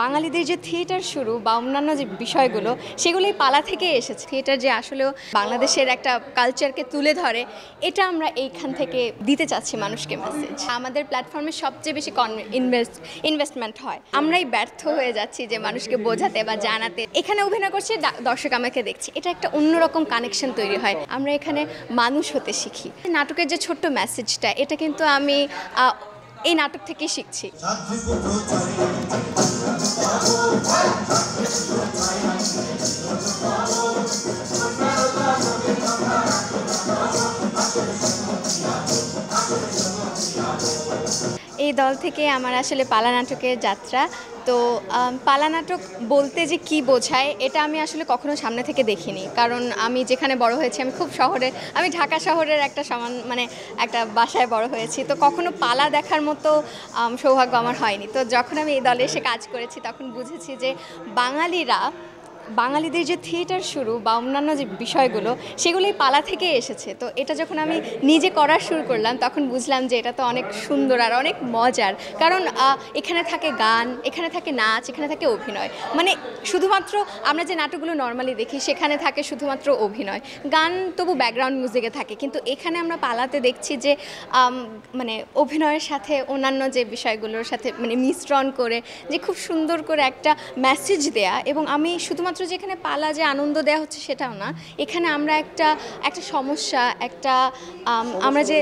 বাঙালিদের যে থিয়েটার শুরু বা অন্যান্য যে বিষয়গুলো সেগুলোই পালা থেকে এসেছে। থিয়েটার যে আসলেও বাংলাদেশের একটা কালচারকে তুলে ধরে, এটা আমরা এইখান থেকে দিতে চাচ্ছি মানুষকে মেসেজ। আমাদের প্ল্যাটফর্মে সবচেয়ে বেশি ইনভেস্টমেন্ট হয়, আমরাই ব্যর্থ হয়ে যাচ্ছি যে মানুষকে বোঝাতে বা জানাতে। এখানে অভিনয় করছে, দর্শক আমাকে দেখছে, এটা একটা অন্যরকম কানেকশন তৈরি হয়। আমরা এখানে মানুষ হতে শিখি। নাটকের যে ছোট্ট মেসেজটা, এটা কিন্তু আমি এই নাটক থেকেই শিখছি। এই দল থেকে আমার আসলে পালা নাটকের যাত্রা। তো পালা নাটক বলতে যে কি বোঝায়, এটা আমি আসলে কখনো সামনে থেকে দেখিনি। কারণ আমি যেখানে বড় হয়েছি, আমি ঢাকা শহরের একটা একটা বাসায় বড় হয়েছি। তো কখনো পালা দেখার মতো সৌভাগ্য আমার হয়নি। তো যখন আমি এই দলে এসে কাজ করেছি, তখন বুঝেছি যে বাঙালিদের যে থিয়েটার শুরু বা অন্যান্য যে বিষয়গুলো সেগুলোই পালা থেকে এসেছে। তো এটা যখন আমি নিজে করা শুরু করলাম, তখন বুঝলাম যে এটা তো অনেক সুন্দর আর অনেক মজার। কারণ এখানে থাকে গান, এখানে থাকে নাচ, এখানে থাকে অভিনয়। শুধুমাত্র আমরা যে নাটকগুলো নর্মালি দেখি, সেখানে থাকে শুধুমাত্র অভিনয়, গান তবু ব্যাকগ্রাউন্ড মিউজিকে থাকে। কিন্তু এখানে আমরা পালাতে দেখছি যে অভিনয়ের সাথে অন্যান্য যে বিষয়গুলোর সাথে মিশ্রণ করে যে খুব সুন্দর করে একটা মেসেজ দেয়া। এবং আমি শুধুমাত্র যেখানে পালা যে আনন্দ দেওয়া হচ্ছে সেটাও না, এখানে আমরা একটা সমস্যা, আমরা যে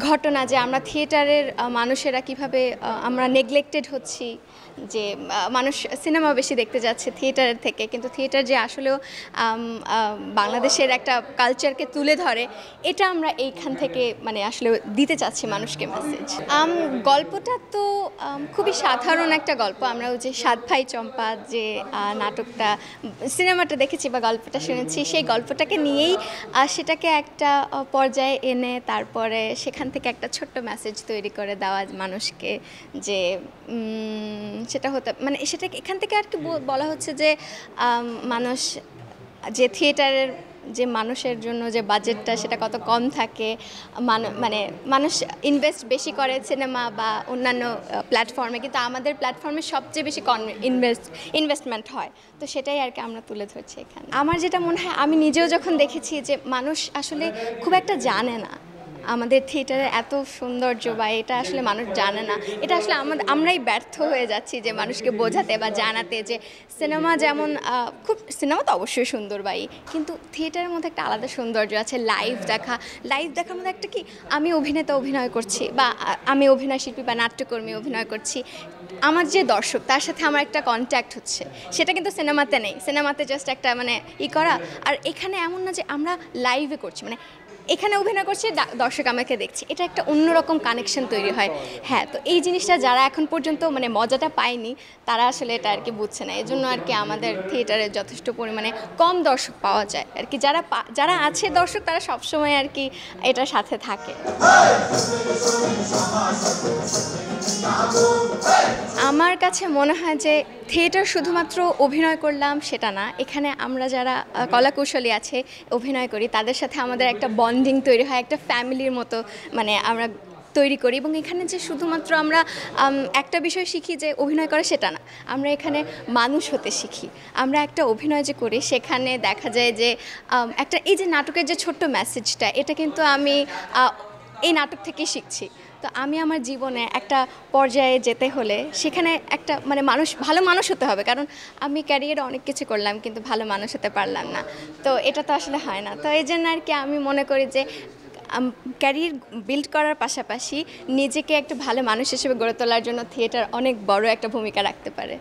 ঘটনা, যে আমরা থিয়েটারের মানুষেরা কিভাবে আমরা নেগলেক্টেড হচ্ছি, যে মানুষ সিনেমা বেশি দেখতে যাচ্ছে থিয়েটারের থেকে, কিন্তু থিয়েটার যে আসলেও বাংলাদেশের একটা কালচারকে তুলে ধরে, এটা আমরা এইখান থেকে আসলে দিতে চাচ্ছি মানুষকে মেসেজ। গল্পটা তো খুবই সাধারণ একটা গল্প। আমরা ওই যে সাত ভাই চম্পা যে নাটকটা, সিনেমাটা দেখেছি বা গল্পটা শুনেছি, সেই গল্পটাকে নিয়েই সেটাকে একটা পর্যায়ে এনে তারপরে সেখান থেকে একটা ছোট্ট মেসেজ তৈরি করে দেওয়া মানুষকে, যে সেটা সেটা এখান থেকে আর কি বলা হচ্ছে যে মানুষ যে থিয়েটারের যে মানুষের জন্য যে বাজেটটা, সেটা কত কম থাকে, মানুষ ইনভেস্ট বেশি করে সিনেমা বা অন্যান্য প্ল্যাটফর্মে, কিন্তু আমাদের প্ল্যাটফর্মে সবচেয়ে বেশি ইনভেস্টমেন্ট হয়। তো সেটাই আর কি আমরা তুলে ধরছি এখানে। আমার যেটা মনে হয়, আমি নিজেও যখন দেখেছি যে মানুষ আসলে খুব একটা জানে না আমাদের থিয়েটারের এত সৌন্দর্য, বা এটা আসলে মানুষ জানে না। এটা আসলে আমরাই ব্যর্থ হয়ে যাচ্ছি যে মানুষকে বোঝাতে বা জানাতে যে সিনেমা যেমন সিনেমা তো অবশ্যই সুন্দর কিন্তু থিয়েটারের মধ্যে একটা আলাদা সৌন্দর্য আছে। লাইভ দেখার মধ্যে একটা কি, আমি অভিনেতা অভিনয় করছি, বা আমি অভিনয় শিল্পী বা নাট্যকর্মী অভিনয় করছি, আমার যে দর্শক, তার সাথে আমার একটা কন্ট্যাক্ট হচ্ছে, সেটা কিন্তু সিনেমাতে নেই। সিনেমাতে জাস্ট একটা করা। আর এখানে এমন না যে আমরা লাইভে করছি, এখানে অভিনয় করছে, দর্শক আমাকে দেখছে, এটা একটা অন্যরকম কানেকশন তৈরি হয়। হ্যাঁ, তো এই জিনিসটা যারা এখন পর্যন্ত মজাটা পায়নি, তারা আসলে এটা আর কি বুঝছে না। এজন্য আর কি আমাদের থিয়েটারে যথেষ্ট পরিমাণে কম দর্শক পাওয়া যায় আর কি। যারা আছে দর্শক, তারা সবসময় আর কি এটার সাথে থাকে। আমার কাছে মনে হয় যে থিয়েটার শুধুমাত্র অভিনয় করলাম সেটা না, এখানে আমরা যারা কলাকুশলী আছে, অভিনয় করি, তাদের সাথে আমাদের একটা বন্ডিং তৈরি হয়, একটা ফ্যামিলির মতো আমরা তৈরি করি। এবং এখানে যে শুধুমাত্র আমরা একটা বিষয় শিখি যে অভিনয় করে, সেটা না, আমরা এখানে মানুষ হতে শিখি। আমরা একটা অভিনয় যে করি, সেখানে দেখা যায় যে এই যে নাটকের যে ছোট্ট মেসেজটা, এটা কিন্তু আমি এই নাটক থেকেই শিখছি। তো আমি আমার জীবনে একটা পর্যায়ে যেতে হলে সেখানে একটা ভালো মানুষ হতে হবে। কারণ আমি ক্যারিয়ারে অনেক কিছু করলাম, কিন্তু ভালো মানুষ হতে পারলাম না। তো এটা তো আসলে হয় না। তো এই জন্য আর কি আমি মনে করি যে ক্যারিয়ার বিল্ড করার পাশাপাশি নিজেকে একটা ভালো মানুষ হিসেবে গড়ে তোলার জন্য থিয়েটার অনেক বড় একটা ভূমিকা রাখতে পারে।